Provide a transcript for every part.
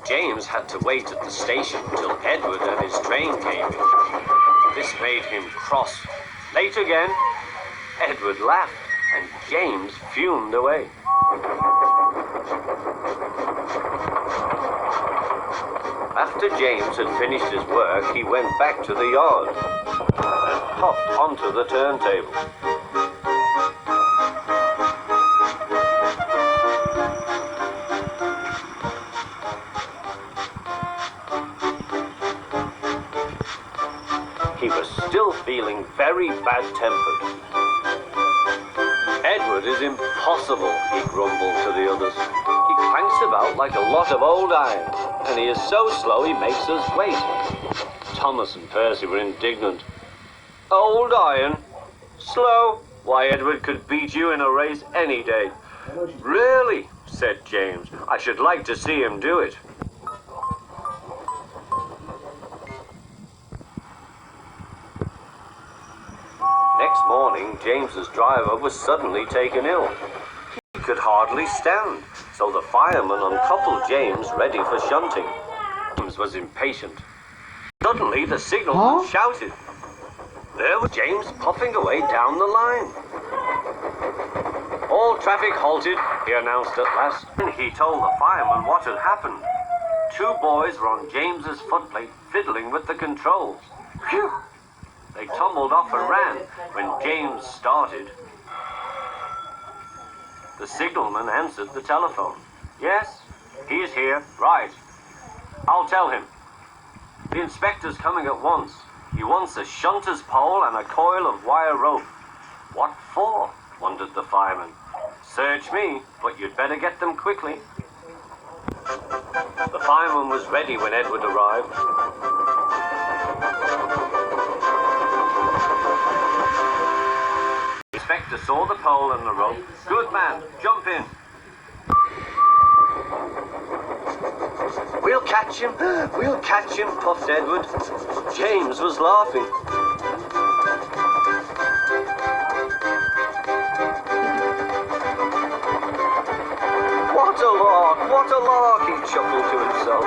James had to wait at the station till Edward and his train came in. This made him cross. Late again? Edward laughed, and James fumed away. After James had finished his work, he went back to the yard and hopped onto the turntable. He was still feeling very bad-tempered. "Edward is impossible," he grumbled to the others. "He clanks about like a lot of old iron, and he is so slow he makes us wait." Thomas and Percy were indignant. "Old iron? Slow? Why, Edward could beat you in a race any day." "Really?" said James. "I should like to see him do it." Next morning, James's driver was suddenly taken ill. He could hardly stand, so the fireman uncoupled James ready for shunting. James was impatient. Suddenly, the signalman shouted. There was James puffing away down the line. "All traffic halted," he announced at last. Then he told the fireman what had happened. 2 boys were on James's footplate fiddling with the controls. Phew! They tumbled off and ran when James started. The signalman answered the telephone. "Yes, he's here. Right. I'll tell him. The inspector's coming at once. He wants a shunter's pole and a coil of wire rope." "What for?" wondered the fireman. "Search me, but you'd better get them quickly." The fireman was ready when Edward arrived. The inspector saw the pole and the rope. "Good man, jump in." We'll catch him, puffed Edward. James was laughing. What a lark, he chuckled to himself.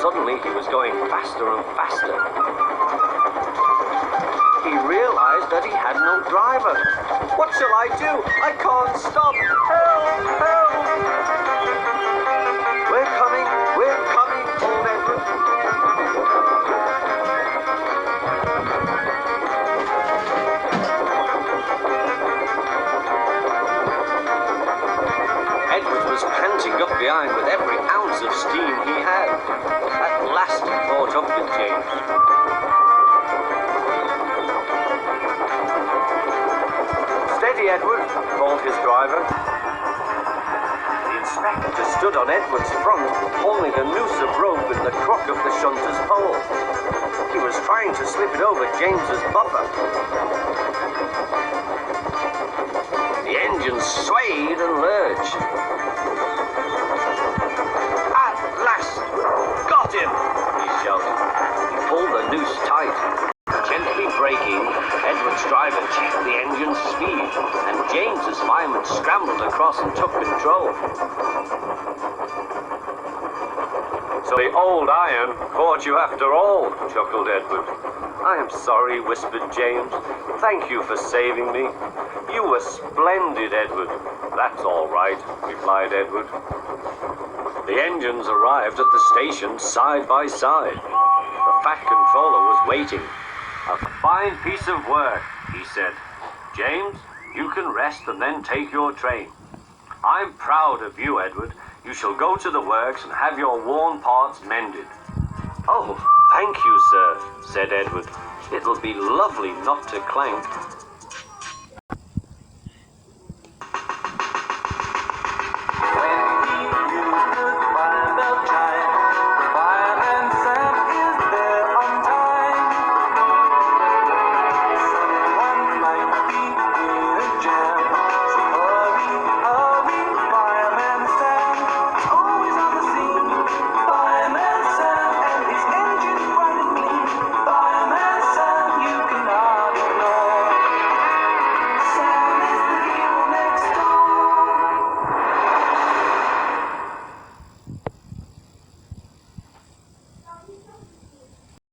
Suddenly he was going faster and faster. He realized that he had no driver. "What shall I do? I can't stop. Help! Help!" We're coming, called Edward. Edward was panting up behind with every ounce of steam he had. At last he caught up with James. "Steady, Edward," called his driver. The inspector stood on Edward's front, holding a noose of rope in the crook of the shunter's pole. He was trying to slip it over James's buffer. The engine swayed and lurched. "At last! Got him!" he shouted. He pulled the noose tight. Gently braking, Edward's driver checked the engine's speed, and James's fireman scrambled across and took control. "So the old iron caught you after all," chuckled Edward. "I am sorry," whispered James. "Thank you for saving me." "You were splendid, Edward." "That's all right," replied Edward. The engines arrived at the station side by side. The Fat Controller was waiting. "A fine piece of work," he said. "James, you can rest and then take your train. I'm proud of you, Edward. You shall go to the works and have your worn parts mended." "Oh, thank you, sir," said Edward. "It'll be lovely not to clank."